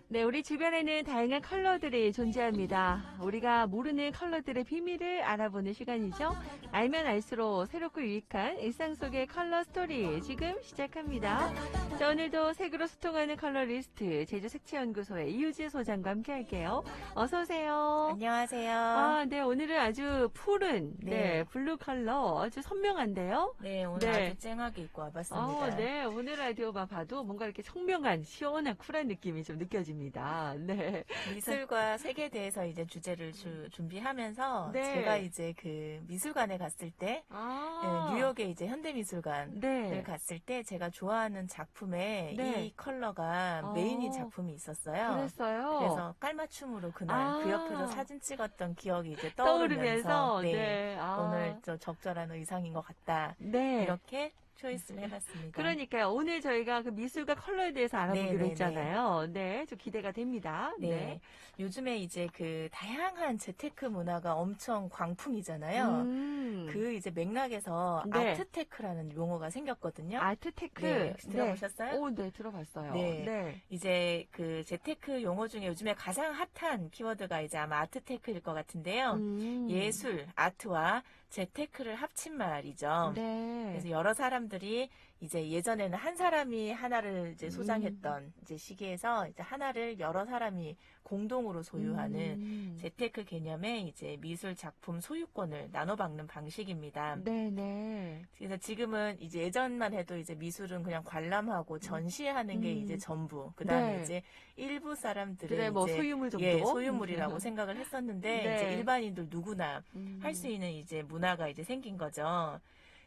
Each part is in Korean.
네, 우리 주변에는 다양한 컬러들이 존재합니다. 우리가 모르는 컬러들의 비밀을 알아보는 시간이죠. 알면 알수록 새롭고 유익한 일상 속의 컬러 스토리 지금 시작합니다. 자, 오늘도 색으로 소통하는 컬러리스트 제주색채연구소의 이유지 소장과 함께 할게요. 어서 오세요. 안녕하세요. 아, 네, 오늘은 아주 푸른, 네. 블루 컬러 아주 선명한데요. 네, 오늘 네. 아주 쨍하게 입고 와봤습니다. 네, 오늘 라디오만 봐도 뭔가 이렇게 청명한, 시원한, 쿨한 느낌이 좀 느껴집니다. 네. 미술과 색에 대해서 이제 주제를 준비하면서 네. 제가 이제 그 미술관에 갔을 때 뉴욕의 이제 현대미술관을 네. 갔을 때 제가 좋아하는 작품에 네. 이 컬러가 메인인 작품이 있었어요. 그랬어요. 그래서 깔맞춤으로 그날 그 옆에서 사진 찍었던 기억이 이제 떠오르면서, 떠오르면서 네. 오늘 좀 적절한 의상인 것 같다. 네. 이렇게 초이스를 해봤습니다. 그러니까요. 오늘 저희가 그 미술과 컬러에 대해서 알아보기로 네네네. 했잖아요. 네. 좀 기대가 됩니다. 네. 요즘에 이제 그 다양한 재테크 문화가 엄청 광풍이잖아요. 그 이제 맥락에서 네. 아트테크라는 용어가 생겼거든요. 아트테크. 네, 혹시 들어보셨어요? 오, 네, 들어봤어요. 네. 네. 이제 그 재테크 용어 중에 요즘에 가장 핫한 키워드가 이제 아마 아트테크일 것 같은데요. 예술, 아트와 재테크를 합친 말이죠. 네. 그래서 여러 사람들이 이제 예전에는 한 사람이 하나를 이제 소장했던 이제 시기에서 이제 하나를 여러 사람이 공동으로 소유하는 재테크 개념의 이제 미술 작품 소유권을 나눠받는 방식입니다. 네네. 그래서 지금은 이제 예전만 해도 이제 미술은 그냥 관람하고 전시하는 게 이제 전부. 그다음에 네. 이제 일부 사람들은 그래, 뭐 이제 소유물 정도? 소유물이라고 생각을 했었는데 네. 이제 일반인들 누구나 할 수 있는 이제 문화가 이제 생긴 거죠.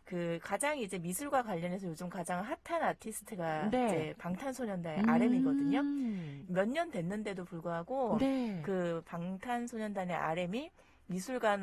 그 가장 이제 미술과 관련해서 요즘 가장 핫한 아티스트가 네. 이제 방탄소년단의 RM이거든요. 몇 년 됐는데도 불구하고 네. 그 방탄소년단의 RM이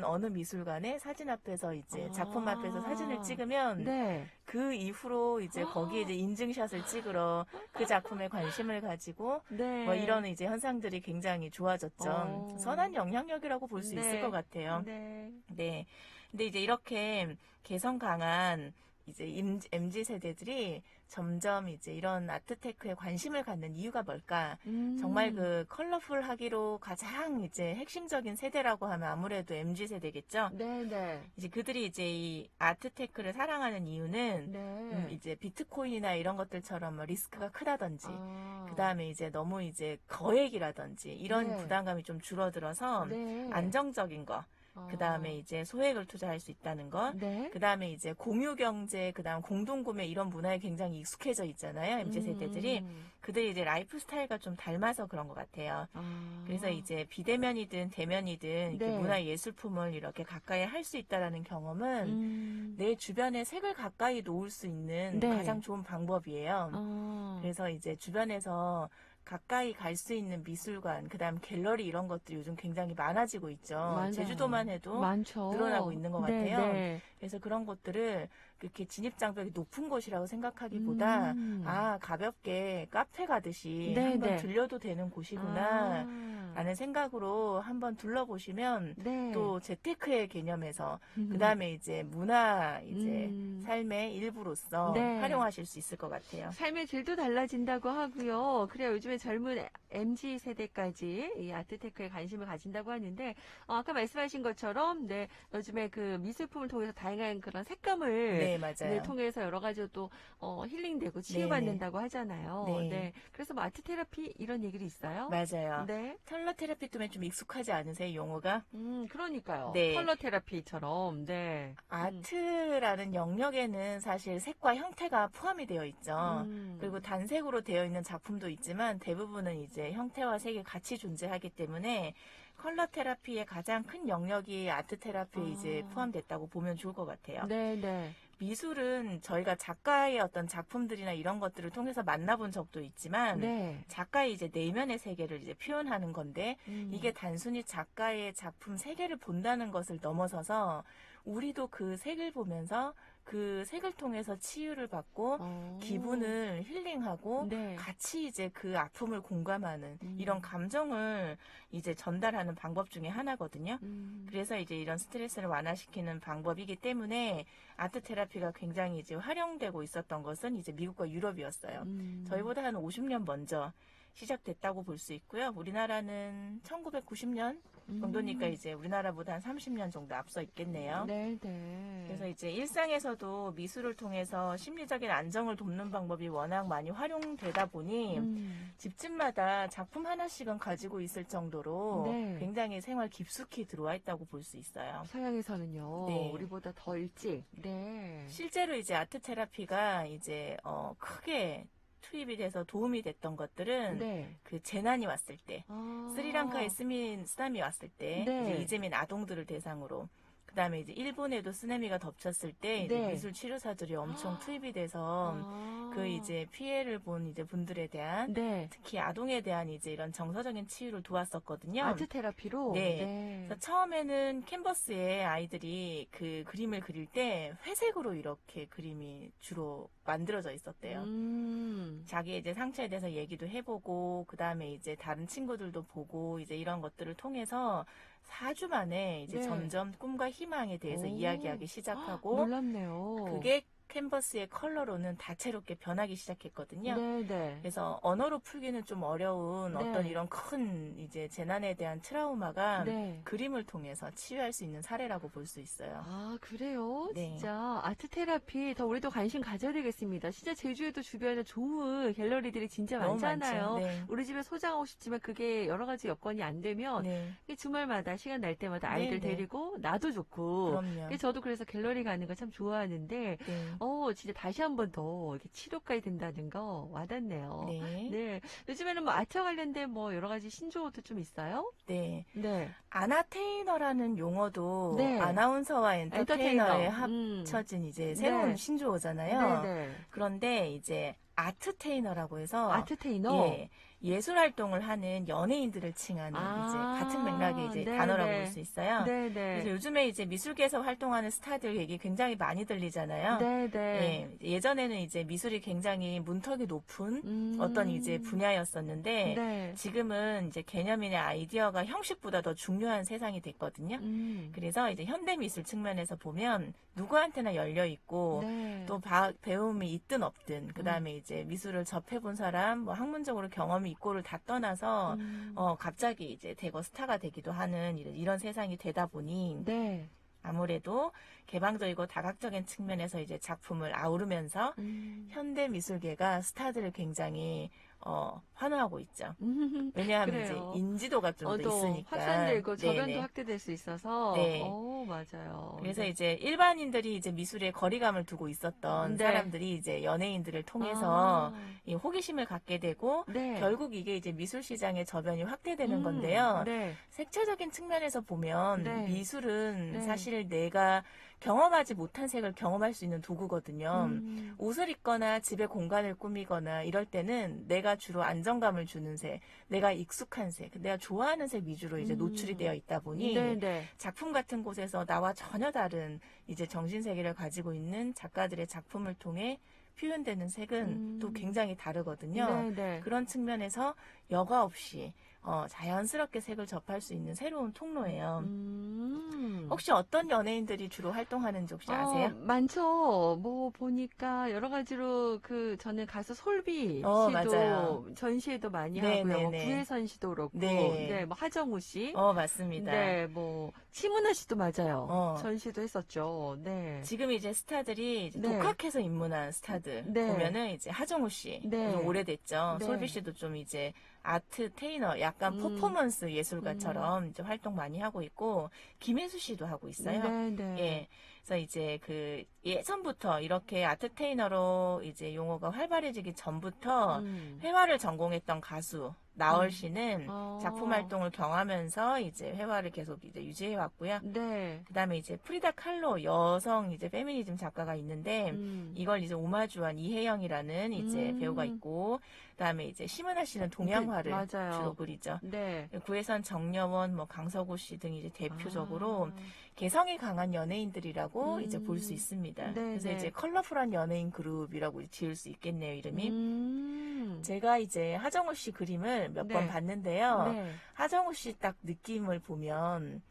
어느 미술관에 사진 앞에서 이제 작품 앞에서 사진을 찍으면 네. 그 이후로 이제 거기에 이제 인증샷을 찍으러 그 작품에 관심을 가지고 네. 뭐 이런 이제 현상들이 굉장히 좋아졌죠. 선한 영향력이라고 볼 수 있을 것 같아요. 네. 네. 근데 이제 이렇게 개성 강한 이제 MZ 세대들이 점점 이제 이런 아트테크에 관심을 갖는 이유가 뭘까? 정말 그 컬러풀하기로 가장 이제 핵심적인 세대라고 하면 아무래도 MZ 세대겠죠. 네. 이제 그들이 이제 이 아트테크를 사랑하는 이유는 네. 이제 비트코인이나 이런 것들처럼 뭐 리스크가 크다든지, 아. 그 다음에 이제 너무 이제 거액이라든지 이런 네. 부담감이 좀 줄어들어서 네. 안정적인 거. 그 다음에 이제 소액을 투자할 수 있다는 것. 네. 그 다음에 이제 공유경제, 그 다음 공동구매 이런 문화에 굉장히 익숙해져 있잖아요. MZ 세대들이. 그들이 이제 라이프 스타일과 좀 닮아서 그런 것 같아요. 그래서 이제 비대면이든 대면이든 이렇게 네. 문화예술품을 이렇게 가까이 할 수 있다라는 경험은 내 주변에 색을 가까이 놓을 수 있는 네. 가장 좋은 방법이에요. 그래서 이제 주변에서 가까이 갈 수 있는 미술관, 그다음 갤러리 이런 것들이 요즘 굉장히 많아지고 있죠. 맞아요. 제주도만 해도 많죠. 늘어나고 있는 것 네, 같아요. 네. 그래서 그런 것들을 그렇게 진입장벽이 높은 곳이라고 생각하기보다 가볍게 카페 가듯이 네, 한번 네. 들려도 되는 곳이구나 라는 생각으로 한번 둘러보시면 네. 또 재테크의 개념에서 그다음에 이제 문화 이제 삶의 일부로서 네. 활용하실 수 있을 것 같아요. 삶의 질도 달라진다고 하고요. 그래요. 요즘에 젊은 MZ 세대까지 이 아트테크에 관심을 가진다고 하는데, 아까 말씀하신 것처럼, 네, 요즘에 그 미술품을 통해서 다양한 그런 색감을 네, 맞아요. 통해서 여러 가지 또 힐링되고 치유받는다고 하잖아요. 네. 그래서 뭐 아트 테라피 이런 얘기도 있어요. 맞아요. 네. 컬러 테라피 때문에 좀 익숙하지 않으세요, 용어가? 그러니까요. 네. 컬러 테라피처럼, 네. 아트라는 영역에는 사실 색과 형태가 포함이 되어 있죠. 그리고 단색으로 되어 있는 작품도 있지만 대부분은 이제 형태와 색이 같이 존재하기 때문에 컬러 테라피의 가장 큰 영역이 아트 테라피에 이제 포함됐다고 보면 좋을 것 같아요. 네. 미술은 저희가 작가의 어떤 작품들이나 이런 것들을 통해서 만나본 적도 있지만 네. 작가의 이제 내면의 세계를 이제 표현하는 건데 이게 단순히 작가의 작품 세계를 본다는 것을 넘어서서 우리도 그 색을 보면서 그 색을 통해서 치유를 받고 기분을 힐링하고 네. 같이 이제 그 아픔을 공감하는 이런 감정을 이제 전달하는 방법 중에 하나거든요. 그래서 이제 이런 스트레스를 완화시키는 방법이기 때문에 아트 테라피가 굉장히 이제 활용되고 있었던 것은 이제 미국과 유럽이었어요. 저희보다 한 50년 먼저 시작됐다고 볼 수 있고요. 우리나라는 1990년 정도니까 이제 우리나라보다 한 30년 정도 앞서 있겠네요. 네, 네. 그래서 이제 일상에서도 미술을 통해서 심리적인 안정을 돕는 방법이 워낙 많이 활용되다 보니 집집마다 작품 하나씩은 가지고 있을 정도로 네. 굉장히 생활 깊숙이 들어와 있다고 볼 수 있어요. 서양에서는요. 네. 우리보다 더 일찍. 네. 실제로 이제 아트 테라피가 이제 크게 투입이 돼서 도움이 됐던 것들은 네. 그 재난이 왔을 때, 스리랑카에 쓰나미 왔을 때, 네. 이제 이재민 아동들을 대상으로, 그 다음에 이제 일본에도 쓰나미가 덮쳤을 때 이제 네. 미술 치료사들이 엄청 투입이 돼서 그 이제 피해를 본 이제 분들에 대한 네. 특히 아동에 대한 이제 이런 정서적인 치유를 도왔었거든요. 아트 테라피로. 네. 그래서 처음에는 캔버스에 아이들이 그 그림을 그릴 때 회색으로 이렇게 그림이 주로 만들어져 있었대요. 자기의 이제 상처에 대해서 얘기도 해보고, 그 다음에 이제 다른 친구들도 보고, 이제 이런 것들을 통해서 4주 만에 이제 네. 점점 꿈과 희망에 대해서 오. 이야기하기 시작하고, 놀랍네요. 그게 캔버스의 컬러로는 다채롭게 변하기 시작했거든요. 네, 네. 그래서 언어로 풀기는 좀 어려운 네. 어떤 이런 큰 이제 재난에 대한 트라우마가 네. 그림을 통해서 치유할 수 있는 사례라고 볼 수 있어요. 아, 그래요? 네. 진짜 아트 테라피 더 우리도 관심 가져야 되겠습니다. 진짜 제주에도 주변에 좋은 갤러리들이 진짜 너무 많잖아요. 많죠. 네. 우리 집에 소장하고 싶지만 그게 여러 가지 여건이 안 되면 네. 이게 주말마다 시간 날 때마다 아이들 네, 네. 데리고 나도 좋고. 그럼요. 저도 그래서 갤러리 가는 거 참 좋아하는데 네. 진짜 다시 한 번 더 이렇게 치료까지 된다는 거 와닿네요. 네. 네. 요즘에는 뭐 아트와 관련된 뭐 여러 가지 신조어도 좀 있어요? 네. 네. 아나테이너라는 용어도 네. 아나운서와 엔터테이너에 엔터테이너. 합쳐진 이제 새로운 네. 신조어잖아요. 네. 그런데 이제 아트테이너라고 해서 아트테이너? 예, 예술 활동을 하는 연예인들을 칭하는 이제 같은 맥락의 이제 네, 단어라고 네. 볼 수 있어요. 네네. 그래서 요즘에 이제 미술계에서 활동하는 스타들 얘기 굉장히 많이 들리잖아요. 네네. 예전에는 이제 미술이 굉장히 문턱이 높은 어떤 이제 분야였었는데 네. 지금은 이제 개념이나 아이디어가 형식보다 더 중요한 세상이 됐거든요. 그래서 이제 현대미술 측면에서 보면 누구한테나 열려 있고 네. 또 배움이 있든 없든 그 다음에 이제 미술을 접해본 사람, 뭐 학문적으로 경험이 있고를 다 떠나서 갑자기 이제 대거 스타가 되기도 하는 이런 세상이 되다 보니 네. 아무래도 개방적이고 다각적인 측면에서 이제 작품을 아우르면서 현대 미술계가 스타들을 굉장히 환호하고 있죠. 왜냐하면 그래요. 이제 인지도가 좀 더 더 있으니까. 확산되고 저변도 네네. 확대될 수 있어서. 네. 맞아요. 그래서 네. 이제 일반인들이 이제 미술에 거리감을 두고 있었던 네. 사람들이 이제 연예인들을 통해서 아, 이 호기심을 갖게 되고 네. 결국 이게 이제 미술 시장의 저변이 확대되는 건데요. 네. 색채적인 측면에서 보면 네. 미술은 네. 사실 내가 경험하지 못한 색을 경험할 수 있는 도구거든요. 옷을 입거나 집에 공간을 꾸미거나 이럴 때는 내가 주로 안정감을 주는 색, 내가 익숙한 색, 내가 좋아하는 색 위주로 이제 노출이 되어 있다 보니 네네. 작품 같은 곳에서 나와 전혀 다른 이제 정신세계를 가지고 있는 작가들의 작품을 통해 표현되는 색은 또 굉장히 다르거든요. 네네. 그런 측면에서 여과 없이 자연스럽게 색을 접할 수 있는 새로운 통로예요. 혹시 어떤 연예인들이 주로 활동하는지 혹시 아세요? 많죠. 뭐 보니까 여러 가지로 저는 가수 솔비 씨도 맞아요. 전시회도 많이 네, 하고요. 네, 뭐 네. 구혜선 씨도 그렇고, 네. 네, 뭐 하정우 씨, 맞습니다. 네, 뭐 치문아 씨도 맞아요. 어. 전시도 했었죠. 네. 지금 이제 스타들이 이제 네. 독학해서 입문한 스타들 네. 보면은 이제 하정우 씨 네. 좀 오래됐죠. 네. 솔비 씨도 좀 이제 아트 테이너, 약간 퍼포먼스 예술가처럼 이제 활동 많이 하고 있고 김혜수 씨도 하고 있어요. 네네. 예. 그래서 이제 예전부터 이렇게 아트 테이너로 이제 용어가 활발해지기 전부터 회화를 전공했던 가수 나얼 씨는 어. 작품 활동을 경하면서 이제 회화를 계속 이제 유지해 왔고요. 네. 그다음에 이제 프리다 칼로 여성 이제 페미니즘 작가가 있는데 이걸 이제 오마주한 이혜영이라는 이제 배우가 있고, 그다음에 이제 심은하 씨는 동양화를 맞아요. 주로 그리죠. 네. 구혜선, 정여원, 뭐 강서구 씨 등이 이제 대표적으로 아. 개성이 강한 연예인들이라고 이제 볼 수 있습니다. 네, 그래서 네. 이제 컬러풀한 연예인 그룹이라고 지을 수 있겠네요, 이름이. 제가 이제 하정우 씨 그림을 몇 번 네. 봤는데요. 네. 하정우 씨 딱 느낌을 보면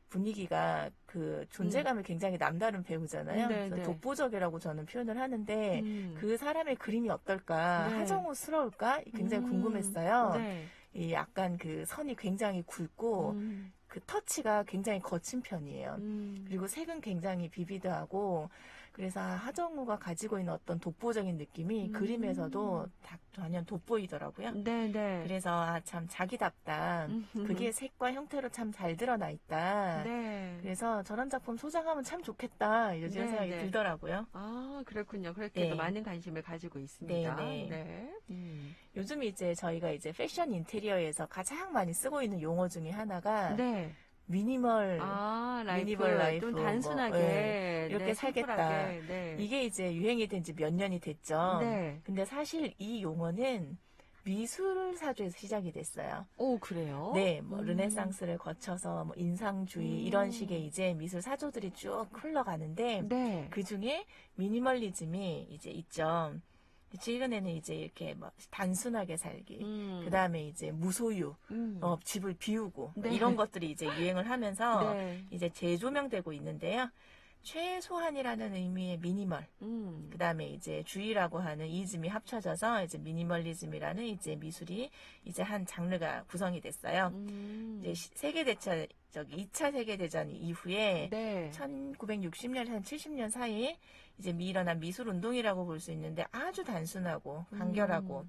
분위기가 그 존재감이 굉장히 남다른 배우잖아요. 네, 그래서 네. 독보적이라고 저는 표현을 하는데 그 사람의 그림이 어떨까, 네. 하정우스러울까 굉장히 궁금했어요. 네. 이 약간 그 선이 굉장히 굵고 그 터치가 굉장히 거친 편이에요. 그리고 색은 굉장히 비비드하고, 그래서 하정우가 가지고 있는 어떤 독보적인 느낌이 그림에서도 전혀 돋보이더라고요. 네, 네. 그래서 참 자기답다. 그게 색과 형태로 참 잘 드러나 있다. 네. 그래서 저런 작품 소장하면 참 좋겠다, 이런 네, 생각이 네. 들더라고요. 아, 그렇군요. 그렇게도 네. 많은 관심을 가지고 있습니다. 네, 네. 네. 요즘 이제 저희가 이제 패션 인테리어에서 가장 많이 쓰고 있는 용어 중에 하나가 네. 미니멀, 아, 라이프. 미니멀 라이프, 좀 단순하게. 뭐, 네, 이렇게 네, 살겠다. 심플하게. 네. 이게 이제 유행이 된 지 몇 년이 됐죠. 네. 근데 사실 이 용어는 미술사조에서 시작이 됐어요. 오, 그래요? 네, 뭐 르네상스를 거쳐서 뭐 인상주의 이런 식의 이제 미술 사조들이 쭉 흘러가는데, 네. 그 중에 미니멀리즘이 이제 있죠. 최근에는 이제 이렇게 뭐 단순하게 살기, 그 다음에 이제 무소유, 집을 비우고 네. 이런 것들이 이제 유행을 하면서 네. 이제 재조명되고 있는데요. 최소한이라는 의미의 미니멀, 그 다음에 이제 주의라고 하는 이즘이 합쳐져서 이제 미니멀리즘이라는 이제 미술이 이제 한 장르가 구성이 됐어요. 이제 세계대전, 2차 세계대전 이후에 네. 1960년, 한 70년 사이에 이제 일어난 미술 운동이라고 볼 수 있는데, 아주 단순하고 간결하고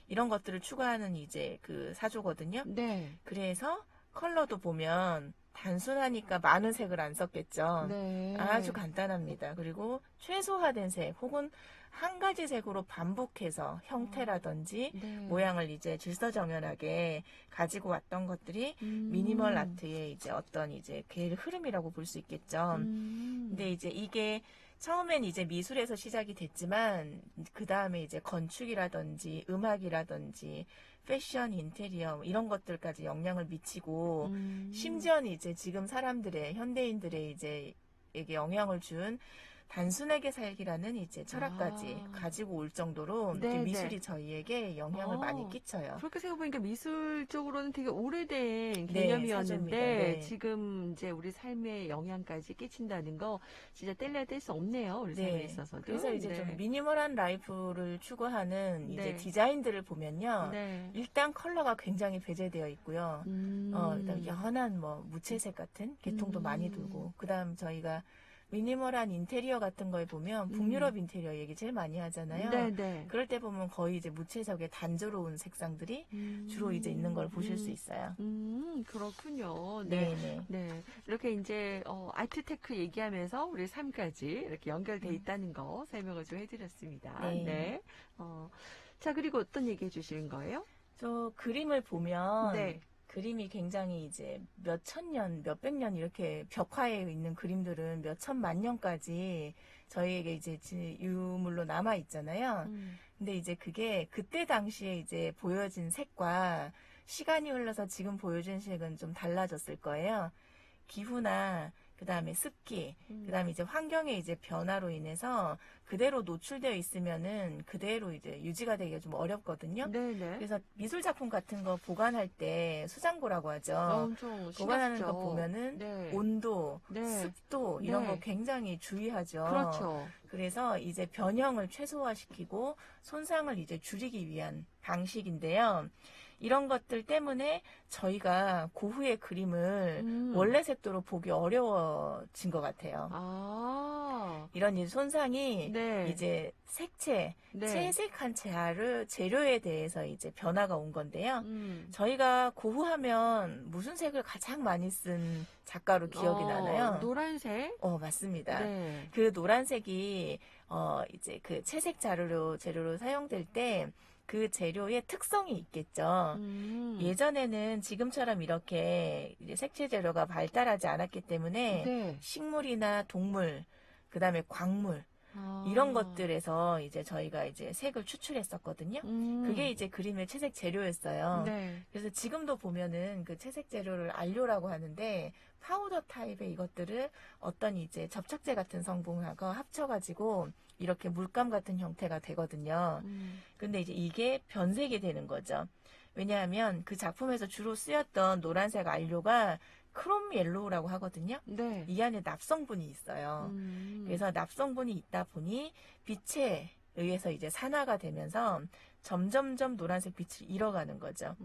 이런 것들을 추구하는 이제 그 사조거든요. 네. 그래서 컬러도 보면 단순하니까 많은 색을 안 썼겠죠. 네. 아주 간단합니다. 그리고 최소화된 색 혹은 한 가지 색으로 반복해서 형태라든지 네. 모양을 이제 질서정연하게 가지고 왔던 것들이 미니멀 아트의 이제 어떤 이제 그 흐름이라고 볼 수 있겠죠. 근데 이제 이게 처음엔 이제 미술에서 시작이 됐지만, 그 다음에 이제 건축이라든지 음악이라든지 패션, 인테리어 이런 것들까지 영향을 미치고, 심지어는 이제 지금 사람들의, 현대인들의 이제 에게 영향을 준 단순하게 살기라는 이제 철학까지 가지고 올 정도로 이제 네, 미술이 네. 저희에게 영향을 많이 끼쳐요. 그렇게 생각해보니까 미술적으로는 되게 오래된 네, 개념이었는데 사조입니다. 네. 지금 이제 우리 삶에 영향까지 끼친다는 거 진짜 뗄래야 뗄 수 없네요. 우리 삶에 네. 있어서도. 그래서 이제 네. 좀 미니멀한 라이프를 추구하는 이제 네. 디자인들을 보면요. 네. 일단 컬러가 굉장히 배제되어 있고요. 그다음 연한 뭐 무채색 같은 계통도 많이 돌고, 그다음 저희가 미니멀한 인테리어 같은 거에 보면 북유럽 인테리어 얘기 제일 많이 하잖아요. 네, 네. 그럴 때 보면 거의 이제 무채색의 단조로운 색상들이 주로 이제 있는 걸 보실 수 있어요. 그렇군요. 네, 네. 네. 네. 이렇게 이제, 아트테크 얘기하면서 우리 삶까지 이렇게 연결돼 있다는 거 설명을 좀 해드렸습니다. 네. 네. 자, 그리고 어떤 얘기 해주시는 거예요? 저 그림을 보면 네. 그림이 굉장히 이제 몇 천 년, 몇 백 년 이렇게 벽화에 있는 그림들은 몇 천만 년까지 저희에게 이제 유물로 남아 있잖아요. 근데 이제 그게 그때 당시에 이제 보여진 색과 시간이 흘러서 지금 보여진 색은 좀 달라졌을 거예요. 기후나 그다음에 습기, 그다음에 이제 환경의 이제 변화로 인해서 그대로 노출되어 있으면은 그대로 이제 유지가 되기가 좀 어렵거든요. 네네. 그래서 미술 작품 같은 거 보관할 때 수장고라고 하죠. 엄청 보관하는 거 신경 쓰죠. 보면은 네. 온도, 네. 습도 이런 네. 거 굉장히 주의하죠. 그렇죠. 그래서 이제 변형을 최소화시키고 손상을 이제 줄이기 위한 방식인데요. 이런 것들 때문에 저희가 고흐의 그림을 원래 색도로 보기 어려워진 것 같아요. 이런 이 손상이 네. 이제 색채, 네. 채색한 재료에 대해서 이제 변화가 온 건데요. 저희가 고흐하면 무슨 색을 가장 많이 쓴 작가로 기억이 나나요? 노란색? 맞습니다. 네. 그 노란색이 이제 그 채색 재료로 사용될 때 그 재료의 특성이 있겠죠. 예전에는 지금처럼 이렇게 이제 색채 재료가 발달하지 않았기 때문에 네. 식물이나 동물, 그 다음에 광물, 이런 것들에서 이제 저희가 이제 색을 추출했었거든요. 그게 이제 그림의 채색 재료였어요. 네. 그래서 지금도 보면은 그 채색 재료를 알료라고 하는데 파우더 타입의 이것들을 어떤 이제 접착제 같은 성분하고 합쳐가지고 이렇게 물감 같은 형태가 되거든요. 근데 이제 이게 변색이 되는 거죠. 왜냐하면 그 작품에서 주로 쓰였던 노란색 알료가 크롬 옐로우라고 하거든요. 네. 이 안에 납성분이 있어요. 그래서 납성분이 있다 보니 빛에 의해서 이제 산화가 되면서 점점점 노란색 빛을 잃어가는 거죠.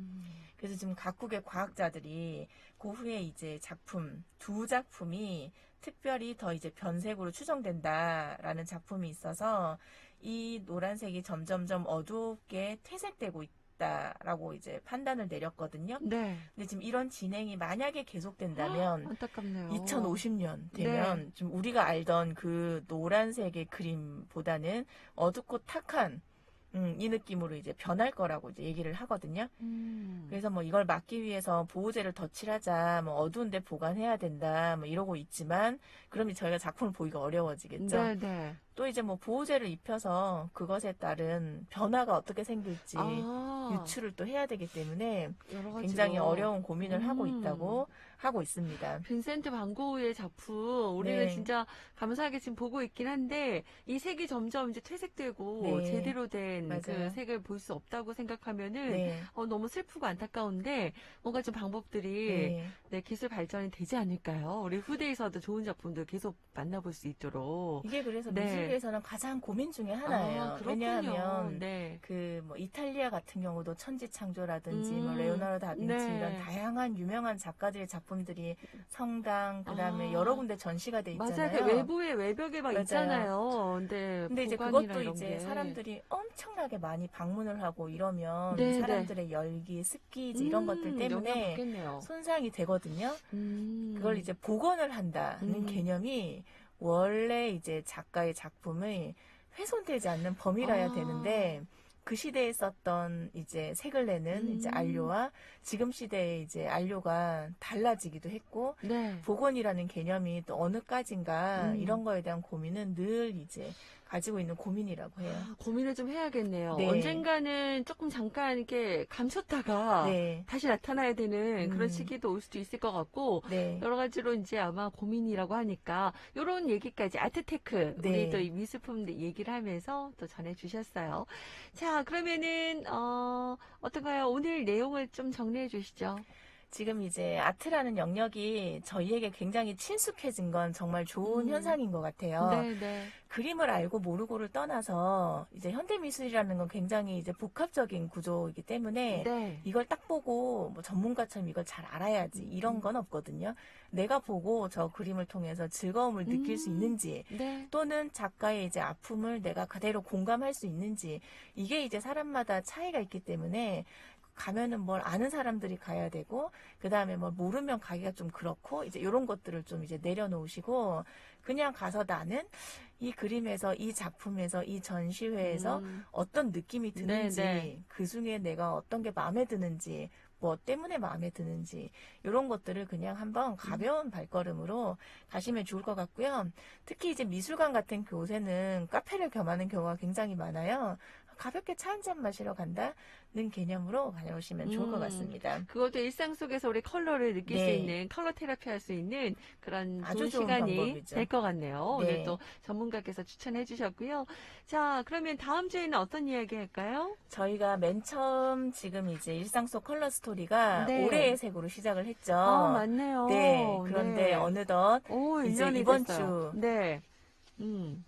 그래서 지금 각국의 과학자들이 그 후에 이제 두 작품이 특별히 더 이제 변색으로 추정된다라는 작품이 있어서 이 노란색이 점점점 어둡게 퇴색되고 있다라고 이제 판단을 내렸거든요. 네. 근데 지금 이런 진행이 만약에 계속된다면 안타깝네요. 2050년 되면 좀 우리가 알던 그 노란색의 그림보다는 어둡고 탁한 이 느낌으로 이제 변할 거라고 이제 얘기를 하거든요. 그래서 뭐 이걸 막기 위해서 보호제를 더 칠하자, 뭐 어두운데 보관해야 된다, 뭐 이러고 있지만, 그러면 저희가 작품을 보기가 어려워지겠죠. 네, 네. 또 이제 뭐 보호제를 입혀서 그것에 따른 변화가 어떻게 생길지 유추를 또 해야 되기 때문에 여러 가지로 굉장히 어려운 고민을 하고 있다고 하고 있습니다. 빈센트 반 고흐의 작품 우리는 네. 진짜 감사하게 지금 보고 있긴 한데 이 색이 점점 이제 퇴색되고 네. 제대로 된 그 맞아요. 색을 볼 수 없다고 생각하면은 네. 너무 슬프고 안타까운데 뭔가 좀 방법들이 네. 네, 기술 발전이 되지 않을까요? 우리 후대에서도 좋은 작품들 계속 만나볼 수 있도록. 이게 그래서 네. 미술계에서는 가장 고민 중에 하나예요. 그렇군요. 왜냐하면 네. 그 뭐 이탈리아 같은 경우도 천지창조라든지 뭐 레오나르도 다빈치 네. 이런 다양한 유명한 작가들의 작품들이 성당 그다음에 여러 군데 전시가 돼 있잖아요. 맞아요. 그 외부에 외벽에 막 맞아요. 있잖아요. 근데 이제 보관이나 그것도 이런 이제 게. 사람들이 엄청나게 많이 방문을 하고 이러면 네, 사람들의 열기, 습기지 이런 것들 영향 때문에 받겠네요. 손상이 되거든요. 그걸 이제 복원을 한다는 음. 개념이 원래 이제 작가의 작품의 훼손되지 않는 범위라야 되는데 그 시대에 썼던 이제 색을 내는 이제 안료와 지금 시대의 이제 안료가 달라지기도 했고 네. 복원이라는 개념이 또 어느까지인가 음. 이런 거에 대한 고민은 늘 이제 가지고 있는 고민이라고 해요. 고민을 좀 해야겠네요. 네. 언젠가는 조금 잠깐 이렇게 감췄다가 네. 다시 나타나야 되는 그런 시기도 올 수도 있을 것 같고 네. 여러 가지로 이제 아마 고민이라고 하니까 이런 얘기까지 아트테크 네. 우리 또 이 미술품 얘기를 하면서 또 전해주셨어요. 자 그러면은 어떤가요? 오늘 내용을 좀 정리해 주시죠. 지금 이제 아트라는 영역이 저희에게 굉장히 친숙해진 건 정말 좋은 현상인 것 같아요. 네네. 그림을 알고 모르고를 떠나서 이제 현대미술이라는 건 굉장히 이제 복합적인 구조이기 때문에 네. 이걸 딱 보고 뭐 전문가처럼 이걸 잘 알아야지 이런 건 없거든요. 내가 보고 저 그림을 통해서 즐거움을 느낄 수 있는지 네. 또는 작가의 이제 아픔을 내가 그대로 공감할 수 있는지 이게 이제 사람마다 차이가 있기 때문에 가면은 뭘 아는 사람들이 가야 되고 그 다음에 뭘 모르면 가기가 좀 그렇고 이제 이런 것들을 좀 이제 내려놓으시고 그냥 가서 나는 이 그림에서 이 작품에서 이 전시회에서 어떤 느낌이 드는지 네. 그 중에 내가 어떤 게 마음에 드는지 뭐 때문에 마음에 드는지 이런 것들을 그냥 한번 가벼운 발걸음으로 가시면 좋을 것 같고요. 특히 이제 미술관 같은 곳에는 카페를 겸하는 경우가 굉장히 많아요. 가볍게 차 한잔 마시러 간다는 개념으로 가져오시면 좋을 것 같습니다. 그것도 일상 속에서 우리 컬러를 느낄 네. 수 있는 컬러 테라피 할 수 있는 그런 아주 좋은 좋은 시간이 방법이죠. 될 것 같네요. 네. 오늘 또 전문가께서 추천해 주셨고요. 자, 그러면 다음 주에는 어떤 이야기 할까요? 저희가 맨 처음 지금 이제 일상 속 컬러 스토리가 네. 올해의 색으로 시작을 했죠. 맞네요. 네. 그런데 네. 어느덧 오, 이제 1년이 이번 됐어요. 주 네.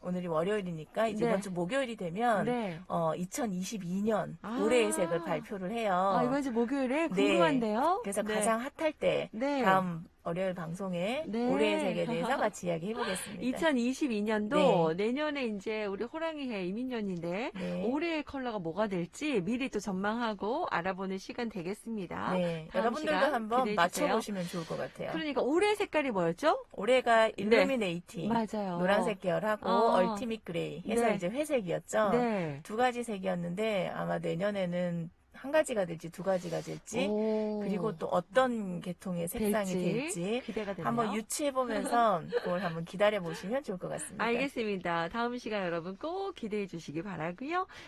오늘이 월요일이니까 이제 네. 이번 주 목요일이 되면 네. 2022년 아. 올해의 색을 발표를 해요. 이번 주 목요일에 네. 궁금한데요? 그래서 네. 가장 핫할 때 네. 다음 월요일 방송에 네. 올해의 색에 대해서 같이 이야기해 보겠습니다. 2022년도 내년에 이제 우리 호랑이해 이민년인데 네. 올해의 컬러가 뭐가 될지 미리 또 전망하고 알아보는 시간 되겠습니다. 네. 다음 여러분들도 시간 한번 기대해 주세요. 맞춰보시면 좋을 것 같아요. 그러니까 올해 색깔이 뭐였죠? 올해가 일루미네이팅, 맞아요. 노란색 계열하고 얼티밋 그레이 해서 네. 이제 회색이었죠. 네. 두 가지 색이었는데 아마 내년에는 한 가지가 될지 두 가지가 될지 오. 그리고 또 어떤 계통의 색상이 될지 기대가 되네요. 한번 유추해보면서 그걸 한번 기다려보시면 좋을 것 같습니다. 알겠습니다. 다음 시간 여러분 꼭 기대해 주시기 바라고요.